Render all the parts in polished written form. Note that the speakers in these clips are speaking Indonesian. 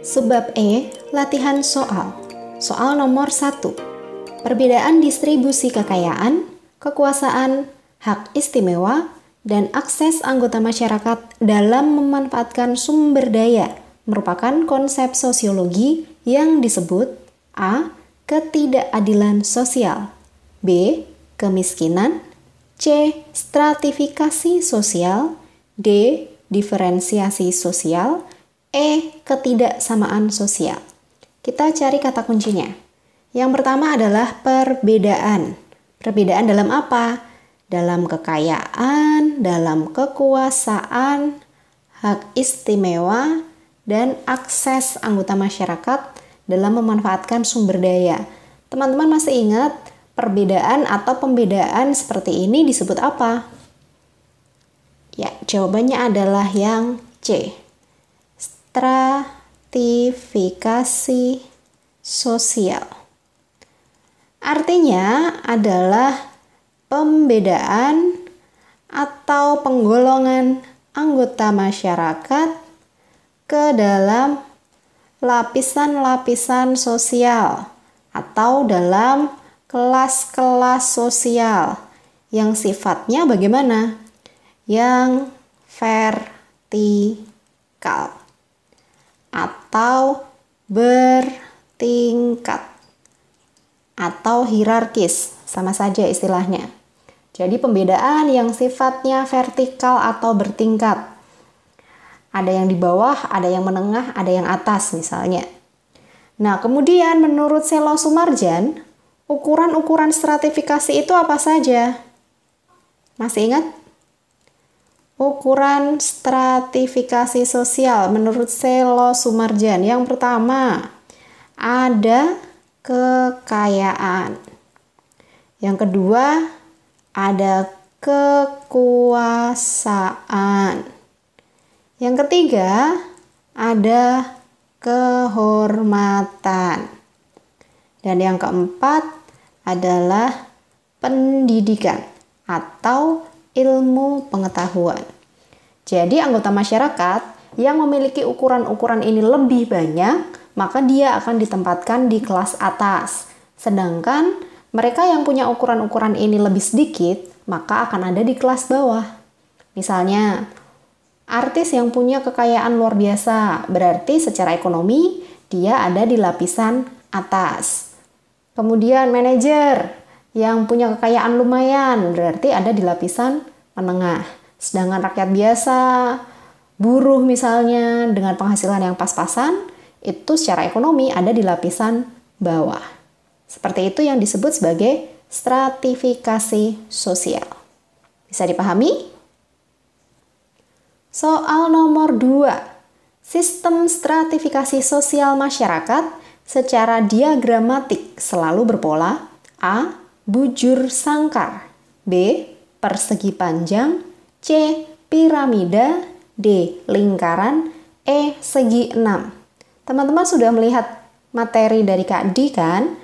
Subbab E, latihan soal. Soal nomor 1. Perbedaan distribusi kekayaan, kekuasaan, hak istimewa, dan akses anggota masyarakat dalam memanfaatkan sumber daya merupakan konsep sosiologi yang disebut A. Ketidakadilan sosial, B. Kemiskinan, C. Stratifikasi sosial, D. Diferensiasi sosial, E. Ketidaksamaan sosial. Kita cari kata kuncinya. Yang pertama adalah perbedaan. Perbedaan dalam apa? Dalam kekayaan, dalam kekuasaan, hak istimewa, dan akses anggota masyarakat dalam memanfaatkan sumber daya. Teman-teman masih ingat perbedaan atau pembedaan seperti ini disebut apa? Ya, jawabannya adalah yang C. Stratifikasi sosial. Artinya adalah pembedaan atau penggolongan anggota masyarakat ke dalam lapisan-lapisan sosial atau dalam kelas-kelas sosial yang sifatnya bagaimana? Yang vertikal atau bertingkat atau hierarkis, sama saja istilahnya. Jadi pembedaan yang sifatnya vertikal atau bertingkat. Ada yang di bawah, ada yang menengah, ada yang atas misalnya. Nah, kemudian menurut Selo Sumarjan, ukuran-ukuran stratifikasi itu apa saja? Masih ingat? Ukuran stratifikasi sosial menurut Selo Sumarjan. Yang pertama, ada kekayaan. Yang kedua, ada kekuasaan. Yang ketiga, ada kehormatan. Dan yang keempat adalah pendidikan atau ilmu pengetahuan. Jadi anggota masyarakat yang memiliki ukuran-ukuran ini lebih banyak, maka dia akan ditempatkan di kelas atas. Sedangkan mereka yang punya ukuran-ukuran ini lebih sedikit, maka akan ada di kelas bawah. Misalnya, artis yang punya kekayaan luar biasa, berarti secara ekonomi dia ada di lapisan atas. Kemudian manajer yang punya kekayaan lumayan, berarti ada di lapisan menengah. Sedangkan rakyat biasa, buruh misalnya, dengan penghasilan yang pas-pasan, itu secara ekonomi ada di lapisan bawah. Seperti itu yang disebut sebagai stratifikasi sosial. Bisa dipahami? Soal nomor 2. Sistem stratifikasi sosial masyarakat secara diagramatik selalu berpola A. Bujur sangkar, B. Persegi panjang, C. Piramida, D. Lingkaran, E. Segi 6. Teman-teman sudah melihat materi dari Kak Di kan?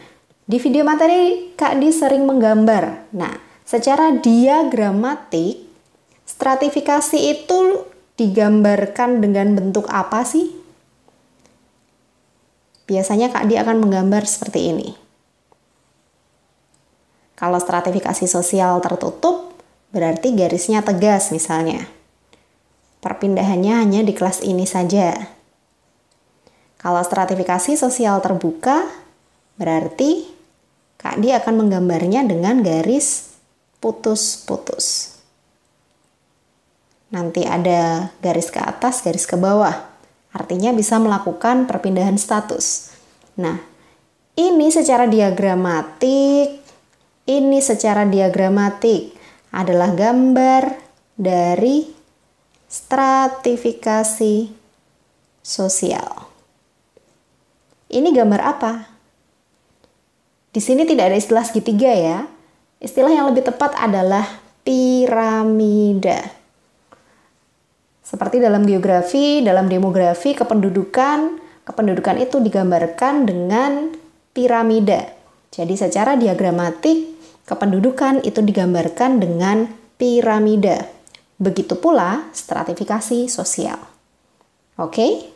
Di video materi Kak Di sering menggambar. Nah, secara diagramatik, stratifikasi itu digambarkan dengan bentuk apa sih? Biasanya Kak Di akan menggambar seperti ini. Kalau stratifikasi sosial tertutup, berarti garisnya tegas misalnya. Perpindahannya hanya di kelas ini saja. Kalau stratifikasi sosial terbuka, berarti Kak Di akan menggambarnya dengan garis putus-putus. Nanti ada garis ke atas, garis ke bawah. Artinya bisa melakukan perpindahan status. Nah, ini secara diagramatik adalah gambar dari stratifikasi sosial. Ini gambar apa? Di sini tidak ada istilah segitiga ya. Istilah yang lebih tepat adalah piramida. Seperti dalam geografi, dalam demografi, kependudukan itu digambarkan dengan piramida. Jadi secara diagramatik, kependudukan itu digambarkan dengan piramida. Begitu pula stratifikasi sosial. Oke?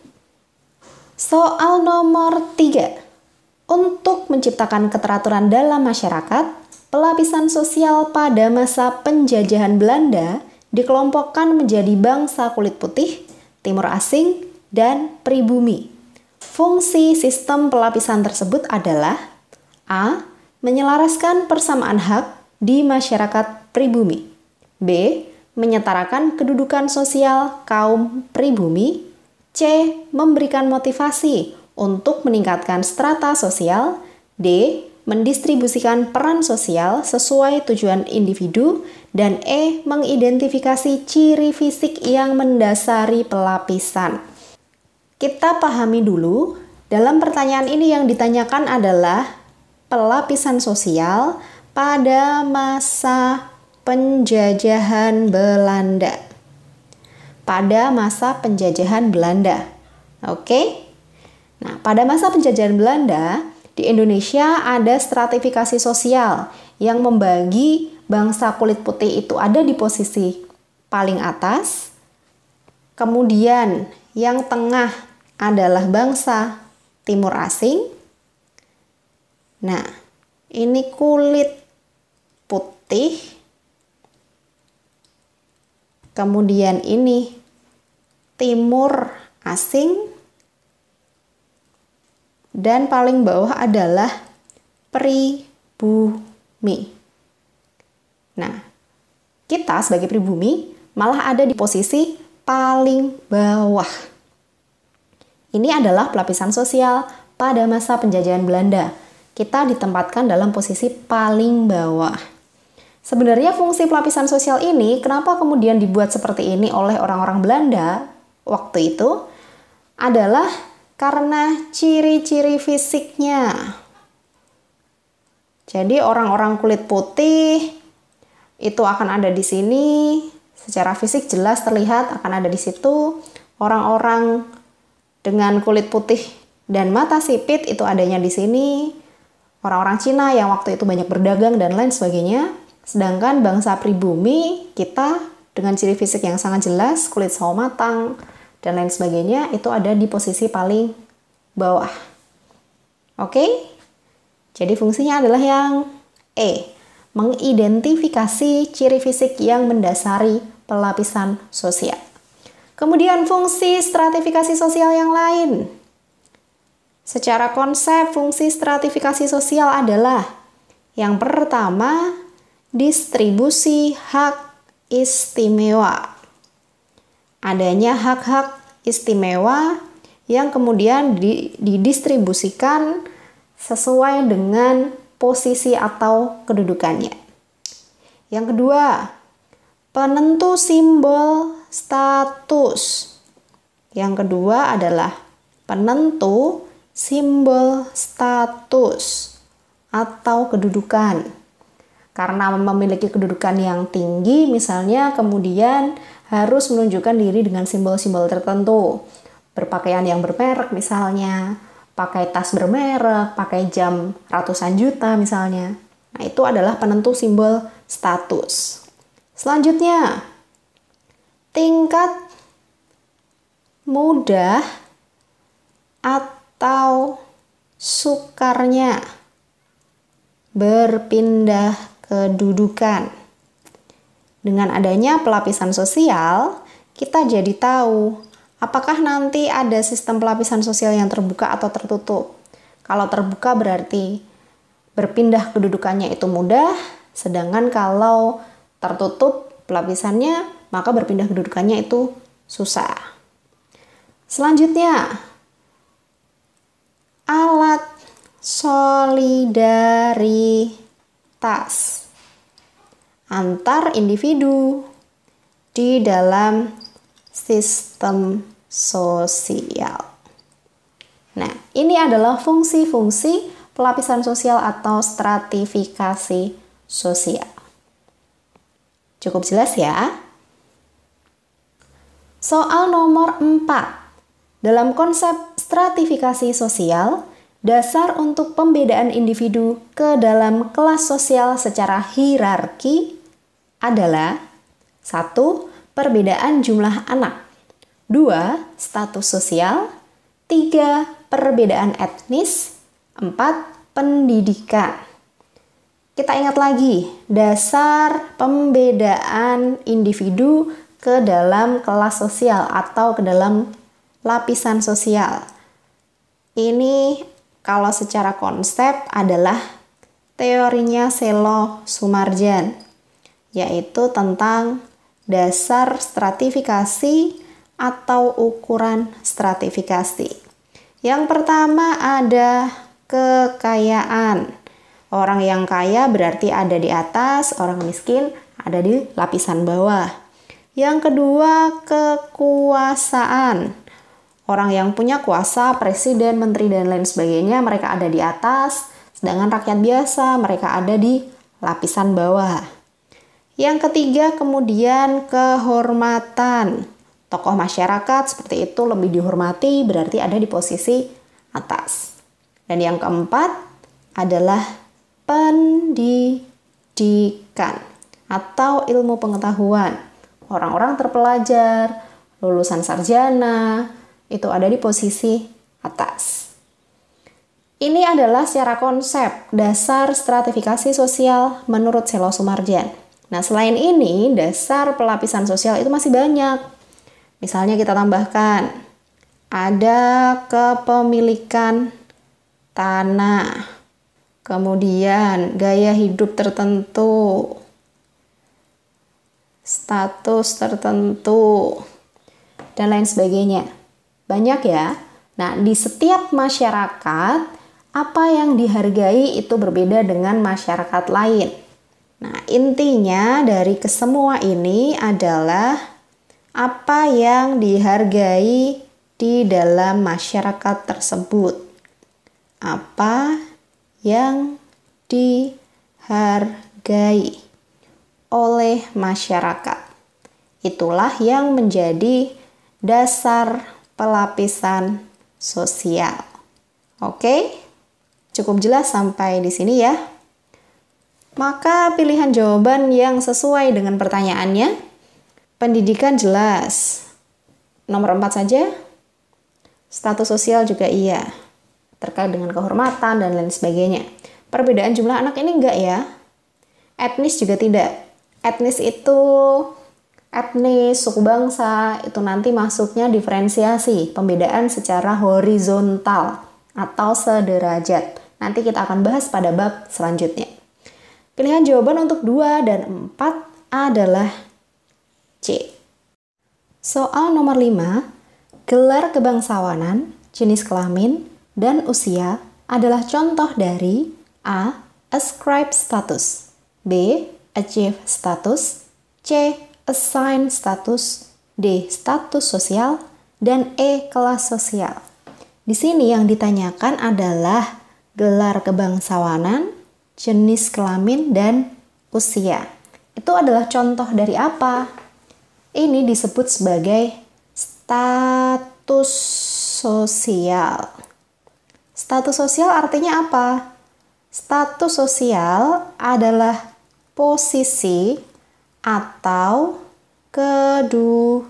Soal nomor 3. Untuk menciptakan keteraturan dalam masyarakat, pelapisan sosial pada masa penjajahan Belanda dikelompokkan menjadi bangsa kulit putih, timur asing, dan pribumi. Fungsi sistem pelapisan tersebut adalah A. Menyelaraskan persamaan hak di masyarakat pribumi. B. Menyetarakan kedudukan sosial kaum pribumi. C. Memberikan motivasi untuk meningkatkan strata sosial. D. Mendistribusikan peran sosial sesuai tujuan individu. Dan E. Mengidentifikasi ciri fisik yang mendasari pelapisan. Kita pahami dulu, dalam pertanyaan ini yang ditanyakan adalah pelapisan sosial pada masa penjajahan Belanda. Pada masa penjajahan Belanda. Oke? Nah, pada masa penjajahan Belanda, di Indonesia ada stratifikasi sosial yang membagi bangsa kulit putih itu ada di posisi paling atas. Kemudian yang tengah adalah bangsa timur asing. Nah, ini kulit putih. Kemudian ini timur asing. Dan paling bawah adalah pribumi. Nah, kita sebagai pribumi malah ada di posisi paling bawah. Ini adalah pelapisan sosial pada masa penjajahan Belanda. Kita ditempatkan dalam posisi paling bawah. Sebenarnya fungsi pelapisan sosial ini kenapa kemudian dibuat seperti ini oleh orang-orang Belanda waktu itu adalah karena ciri-ciri fisiknya. Jadi orang-orang kulit putih itu akan ada di sini, secara fisik jelas terlihat akan ada di situ. Orang-orang dengan kulit putih dan mata sipit itu adanya di sini. Orang-orang Cina yang waktu itu banyak berdagang dan lain sebagainya. Sedangkan bangsa pribumi kita dengan ciri fisik yang sangat jelas, kulit sawo matang dan lain sebagainya itu ada di posisi paling bawah. Oke? Jadi fungsinya adalah yang E. Mengidentifikasi ciri fisik yang mendasari pelapisan sosial. Kemudian fungsi stratifikasi sosial yang lain. Secara konsep fungsi stratifikasi sosial adalah yang pertama, distribusi hak istimewa. Adanya hak-hak istimewa yang kemudian didistribusikan sesuai dengan posisi atau kedudukannya. Yang kedua, penentu simbol status. Yang kedua adalah penentu simbol status atau kedudukan. Karena memiliki kedudukan yang tinggi, misalnya kemudian harus menunjukkan diri dengan simbol-simbol tertentu. Berpakaian yang bermerek misalnya, pakai tas bermerek, pakai jam ratusan juta misalnya. Nah, itu adalah penentu simbol status. Selanjutnya, tingkat mudah atau sukarnya berpindah kedudukan. Dengan adanya pelapisan sosial, kita jadi tahu apakah nanti ada sistem pelapisan sosial yang terbuka atau tertutup. Kalau terbuka berarti berpindah kedudukannya itu mudah, sedangkan kalau tertutup pelapisannya, maka berpindah kedudukannya itu susah. Selanjutnya, alat solidaritas antar individu di dalam sistem sosial. Nah, ini adalah fungsi-fungsi pelapisan sosial atau stratifikasi sosial. Cukup jelas ya? Soal nomor 4. Dalam konsep stratifikasi sosial, dasar untuk pembedaan individu ke dalam kelas sosial secara hierarki adalah 1. Perbedaan jumlah anak. 2. Status sosial. 3. Perbedaan etnis. 4. Pendidikan. Kita ingat lagi, dasar pembedaan individu ke dalam kelas sosial atau ke dalam lapisan sosial. Ini kalau secara konsep adalah teorinya Selo Soemarjan, yaitu tentang dasar stratifikasi atau ukuran stratifikasi. Yang pertama ada kekayaan. Orang yang kaya berarti ada di atas, orang miskin ada di lapisan bawah. Yang kedua, kekuasaan. Orang yang punya kuasa, presiden, menteri, dan lain sebagainya, mereka ada di atas, sedangkan rakyat biasa, mereka ada di lapisan bawah. Yang ketiga, kemudian kehormatan. Tokoh masyarakat seperti itu lebih dihormati, berarti ada di posisi atas. Dan yang keempat adalah pendidikan atau ilmu pengetahuan. Orang-orang terpelajar, lulusan sarjana, itu ada di posisi atas. Ini adalah secara konsep dasar stratifikasi sosial menurut Selo Soemarjan. Nah, selain ini, dasar pelapisan sosial itu masih banyak. Misalnya kita tambahkan, ada kepemilikan tanah, kemudian gaya hidup tertentu, status tertentu, dan lain sebagainya. Banyak ya. Nah, di setiap masyarakat, apa yang dihargai itu berbeda dengan masyarakat lain. Nah, intinya dari kesemua ini adalah apa yang dihargai di dalam masyarakat tersebut. Apa yang dihargai oleh masyarakat. Itulah yang menjadi dasar pelapisan sosial. Oke? Cukup jelas sampai di sini ya. Maka pilihan jawaban yang sesuai dengan pertanyaannya. Pendidikan jelas. Nomor 4 saja. Status sosial juga iya. Terkait dengan kehormatan dan lain sebagainya. Perbedaan jumlah anak ini enggak ya. Etnis juga tidak. Etnis itu etnis, suku bangsa, itu nanti masuknya diferensiasi, pembedaan secara horizontal atau sederajat. Nanti kita akan bahas pada bab selanjutnya. Pilihan jawaban untuk 2 dan 4 adalah C. Soal nomor 5, gelar kebangsawanan, jenis kelamin, dan usia adalah contoh dari A. Ascribe status, B. Achieve status, C. Assign status, D. Status sosial, dan E. Kelas sosial. Di sini yang ditanyakan adalah gelar kebangsawanan, jenis kelamin, dan usia. Itu adalah contoh dari apa? Ini disebut sebagai status sosial. Status sosial artinya apa? Status sosial adalah posisi atau kedudukan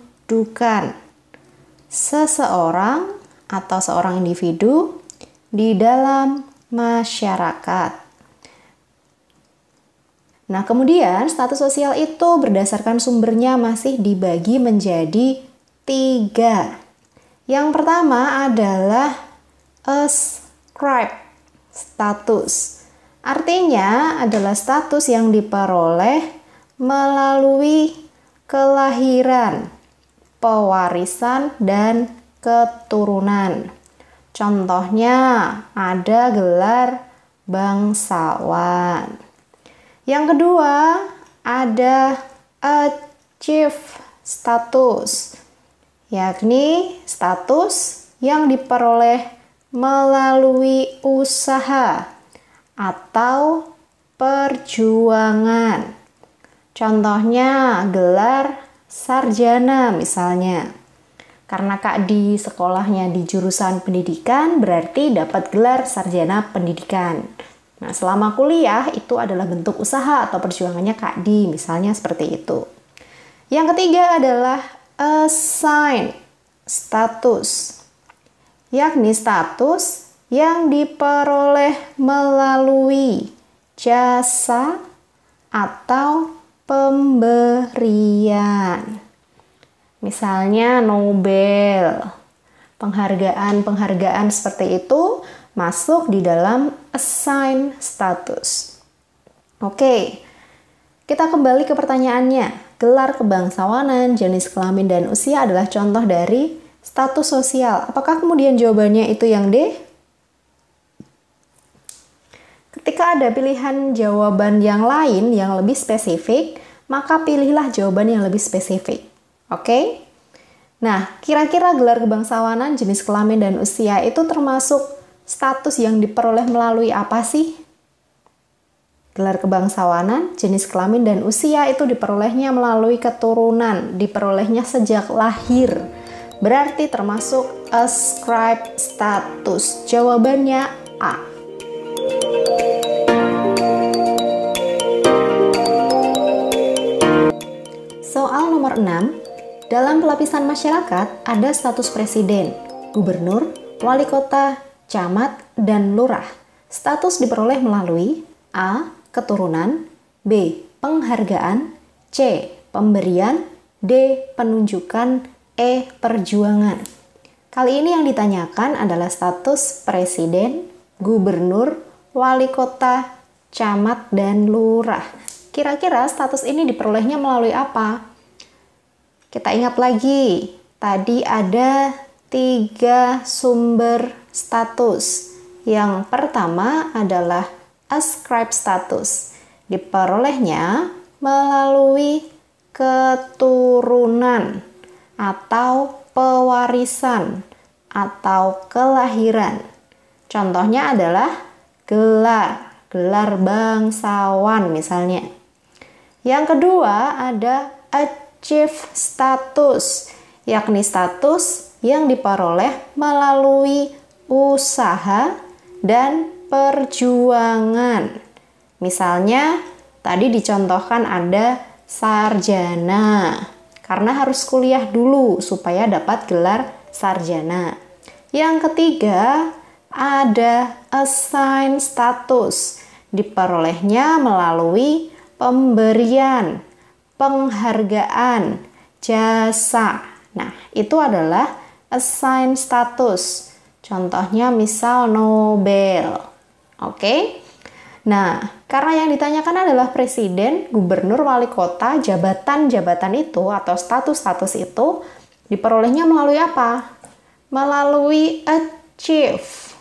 seseorang atau seorang individu di dalam masyarakat. Nah, kemudian status sosial itu berdasarkan sumbernya masih dibagi menjadi 3. Yang pertama adalah ascribe status. Artinya adalah status yang diperoleh melalui kelahiran, pewarisan, dan keturunan. Contohnya ada gelar bangsawan. Yang kedua ada achieve status, yakni status yang diperoleh melalui usaha atau perjuangan. Contohnya gelar sarjana misalnya. Karena Kak di sekolahnya di jurusan pendidikan berarti dapat gelar sarjana pendidikan. Nah, selama kuliah itu adalah bentuk usaha atau perjuangannya Kak di, misalnya seperti itu. Yang ketiga adalah assign status, yakni status yang diperoleh melalui jasa atau pemberian. Misalnya Nobel, penghargaan-penghargaan seperti itu masuk di dalam assigned status. Oke, kita kembali ke pertanyaannya. Gelar kebangsawanan, jenis kelamin, dan usia adalah contoh dari status sosial. Apakah kemudian jawabannya itu yang D? Ketika ada pilihan jawaban yang lain yang lebih spesifik, maka pilihlah jawaban yang lebih spesifik. Oke? Nah, kira-kira gelar kebangsawanan, jenis kelamin, dan usia itu termasuk status yang diperoleh melalui apa sih? Gelar kebangsawanan, jenis kelamin, dan usia itu diperolehnya melalui keturunan, diperolehnya sejak lahir. Berarti termasuk ascribed status. Jawabannya A. Soal nomor 6. Dalam pelapisan masyarakat ada status presiden, gubernur, wali kota, camat, dan lurah. Status diperoleh melalui A. Keturunan, B. Penghargaan, C. Pemberian, D. Penunjukan, E. Perjuangan. Kali ini yang ditanyakan adalah status presiden, gubernur, wali kota, camat, dan lurah. Kira-kira status ini diperolehnya melalui apa? Kita ingat lagi, tadi ada 3 sumber status. Yang pertama adalah ascribed status. Diperolehnya melalui keturunan atau pewarisan atau kelahiran. Contohnya adalah gelar bangsawan misalnya. Yang kedua ada achieve status, yakni status yang diperoleh melalui usaha dan perjuangan. Misalnya, tadi dicontohkan ada sarjana, karena harus kuliah dulu supaya dapat gelar sarjana. Yang ketiga, ada assigned status, diperolehnya melalui pemberian, penghargaan, jasa. Nah, itu adalah assigned status. Contohnya misal Nobel. Oke. Nah, karena yang ditanyakan adalah presiden, gubernur, wali kota, jabatan-jabatan itu atau status-status itu diperolehnya melalui apa? Melalui achieve.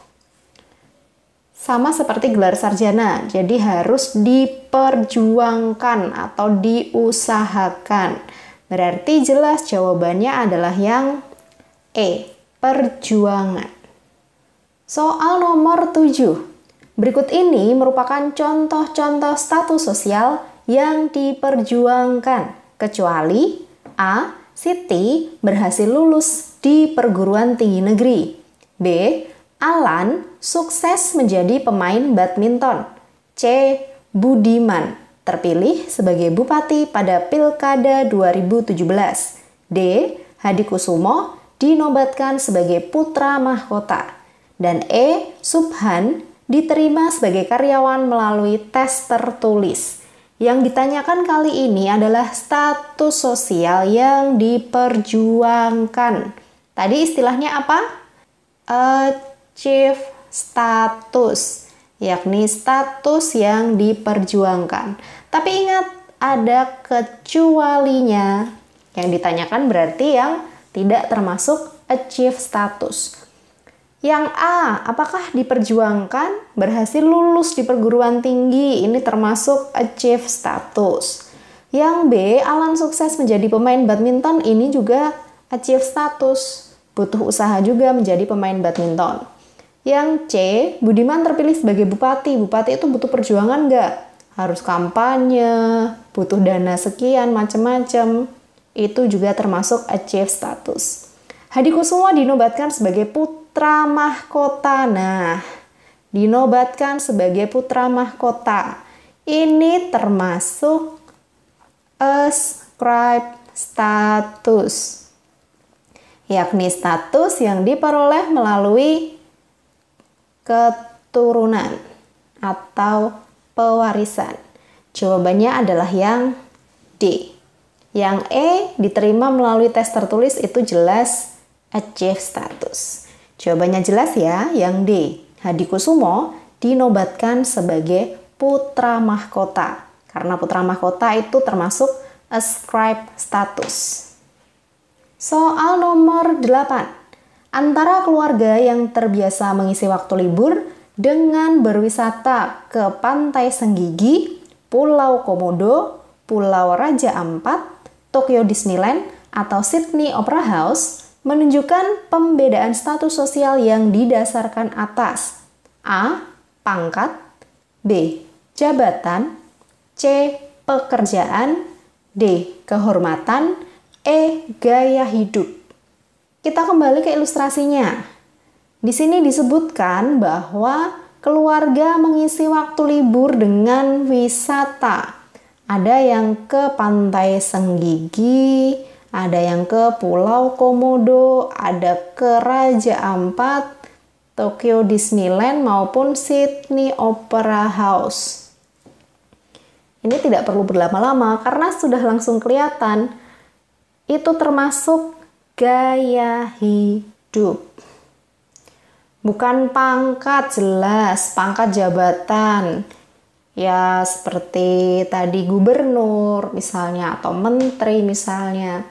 Sama seperti gelar sarjana, jadi harus diperjuangkan atau diusahakan. Berarti jelas jawabannya adalah yang E, perjuangan. Soal nomor 7. Berikut ini merupakan contoh-contoh status sosial yang diperjuangkan, kecuali A. Siti berhasil lulus di perguruan tinggi negeri. B. Alan sukses menjadi pemain badminton. C. Budiman terpilih sebagai bupati pada Pilkada 2017. D. Hadikusumo dinobatkan sebagai putra mahkota. Dan E. Subhan diterima sebagai karyawan melalui tes tertulis. Yang ditanyakan kali ini adalah status sosial yang diperjuangkan. Tadi istilahnya apa? Achieve status, yakni status yang diperjuangkan. Tapi ingat, ada kecualinya. Yang ditanyakan berarti yang tidak termasuk achieve status. Yang A, apakah diperjuangkan berhasil lulus di perguruan tinggi? Ini termasuk achieve status. Yang B, Alan sukses menjadi pemain badminton. Ini juga achieve status. Butuh usaha juga menjadi pemain badminton. Yang C, Budiman terpilih sebagai bupati. Bupati itu butuh perjuangan nggak? Harus kampanye, butuh dana sekian, macam-macam. Itu juga termasuk achieve status. Hadikusumo dinobatkan sebagai putra mahkota. Nah, dinobatkan sebagai putra mahkota. Ini termasuk ascribed status. yakni status yang diperoleh melalui keturunan atau pewarisan. Jawabannya adalah yang D. Yang E diterima melalui tes tertulis itu jelas achieve status. Jawabannya jelas ya, yang D. Hadikusumo dinobatkan sebagai putra mahkota. Karena putra mahkota itu termasuk ascribe status. Soal nomor 8. Antara keluarga yang terbiasa mengisi waktu libur dengan berwisata ke Pantai Senggigi, Pulau Komodo, Pulau Raja Ampat, Tokyo Disneyland, atau Sydney Opera House menunjukkan pembedaan status sosial yang didasarkan atas A. Pangkat, B. Jabatan, C. Pekerjaan, D. Kehormatan, E. Gaya hidup. Kita kembali ke ilustrasinya. Di sini disebutkan bahwa keluarga mengisi waktu libur dengan wisata. Ada yang ke Pantai Senggigi, ada yang ke Pulau Komodo, ada ke Raja Ampat, Tokyo Disneyland maupun Sydney Opera House. Ini tidak perlu berlama-lama karena sudah langsung kelihatan. Itu termasuk gaya hidup. Bukan pangkat, jelas pangkat jabatan. Ya seperti tadi gubernur misalnya atau menteri misalnya.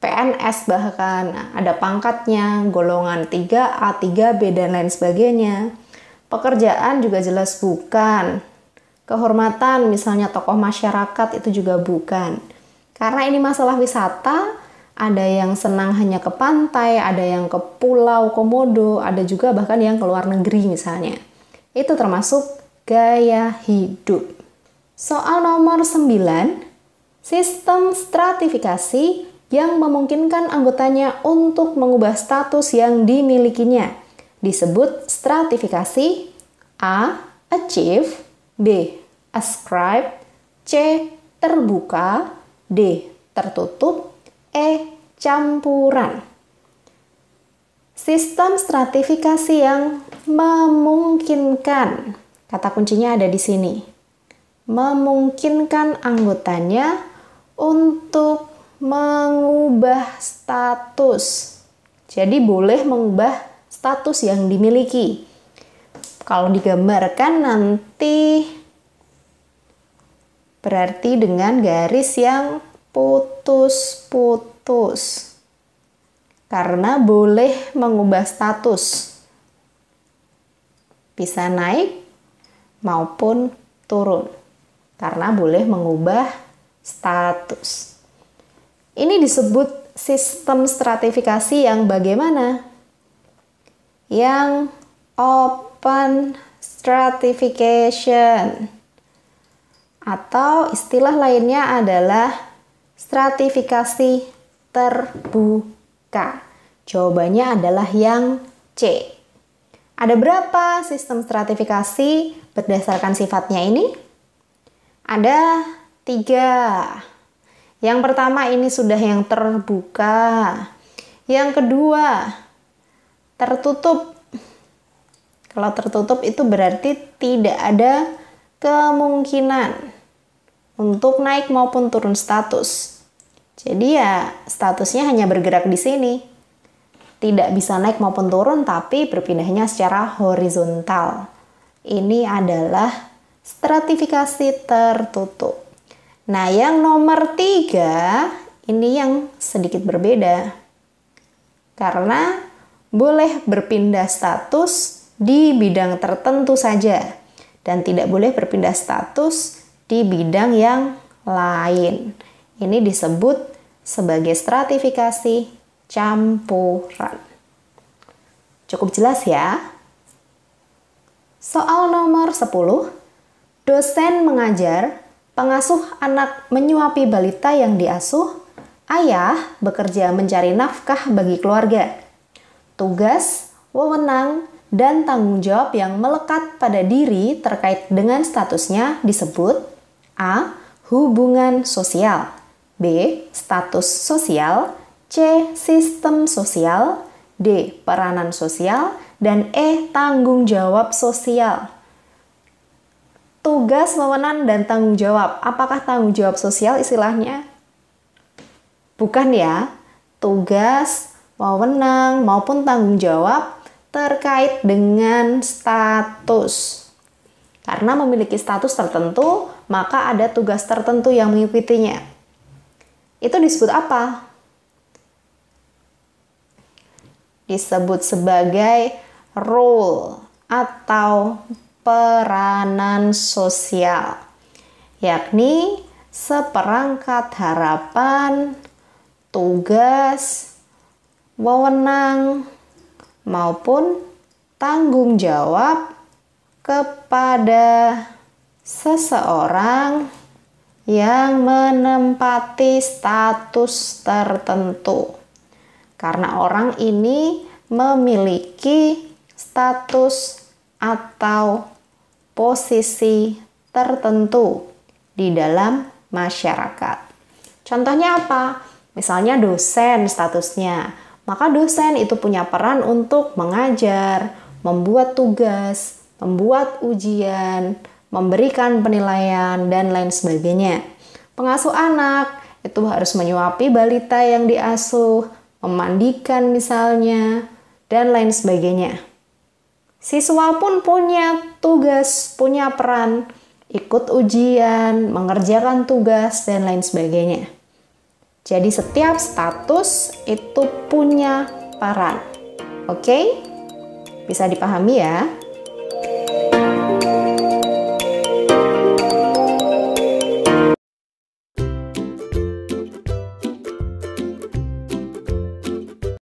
PNS bahkan ada pangkatnya, golongan 3A, 3B dan lain sebagainya. Pekerjaan juga jelas bukan. Kehormatan misalnya tokoh masyarakat itu juga bukan. Karena ini masalah wisata, ada yang senang hanya ke pantai, ada yang ke Pulau Komodo, ada juga bahkan yang ke luar negeri misalnya. Itu termasuk gaya hidup. Soal nomor 9, sistem stratifikasi yang memungkinkan anggotanya untuk mengubah status yang dimilikinya disebut stratifikasi A. Achieve, B. Ascribe, C. Terbuka, D. Tertutup, E. Campuran. Sistem stratifikasi yang memungkinkan. Kata kuncinya ada di sini. Memungkinkan anggotanya untuk mengubah status. Jadi boleh mengubah status yang dimiliki. Kalau digambarkan nanti berarti dengan garis yang putus-putus. Karena boleh mengubah status. Bisa naik maupun turun karena boleh mengubah status. Ini disebut sistem stratifikasi yang bagaimana? Yang open stratification atau istilah lainnya adalah stratifikasi terbuka. Jawabannya adalah yang C. Ada berapa sistem stratifikasi berdasarkan sifatnya ini? Ada 3. Yang pertama ini sudah yang terbuka. Yang kedua, tertutup. Kalau tertutup itu berarti tidak ada kemungkinan untuk naik maupun turun status. Jadi ya statusnya hanya bergerak di sini. Tidak bisa naik maupun turun, tapi berpindahnya secara horizontal. Ini adalah stratifikasi tertutup. Nah, yang nomor 3, ini yang sedikit berbeda. Karena boleh berpindah status di bidang tertentu saja. Dan tidak boleh berpindah status di bidang yang lain. Ini disebut sebagai stratifikasi campuran. Cukup jelas ya? Soal nomor 10. Dosen mengajar, pengasuh anak menyuapi balita yang diasuh, ayah bekerja mencari nafkah bagi keluarga. Tugas, wewenang, dan tanggung jawab yang melekat pada diri terkait dengan statusnya disebut A. Hubungan sosial, B. Status sosial, C. Sistem sosial, D. Peranan sosial, dan E. Tanggung jawab sosial. Tugas, wewenang, dan tanggung jawab. Apakah tanggung jawab sosial istilahnya? Bukan ya. Tugas, wewenang, maupun tanggung jawab terkait dengan status. Karena memiliki status tertentu, maka ada tugas tertentu yang mengikutinya. Itu disebut apa? Disebut sebagai role atau peranan sosial, yakni seperangkat harapan, tugas, wewenang, maupun tanggung jawab kepada seseorang yang menempati status tertentu. Karena orang ini memiliki status atau posisi tertentu di dalam masyarakat. Contohnya apa? Misalnya dosen statusnya. Maka dosen itu punya peran untuk mengajar, membuat tugas, membuat ujian, memberikan penilaian, dan lain sebagainya. Pengasuh anak itu harus menyuapi balita yang diasuh, memandikan misalnya, dan lain sebagainya. Siswa pun punya tugas, punya peran, ikut ujian, mengerjakan tugas, dan lain sebagainya. Jadi setiap status itu punya peran. Oke? Bisa dipahami ya?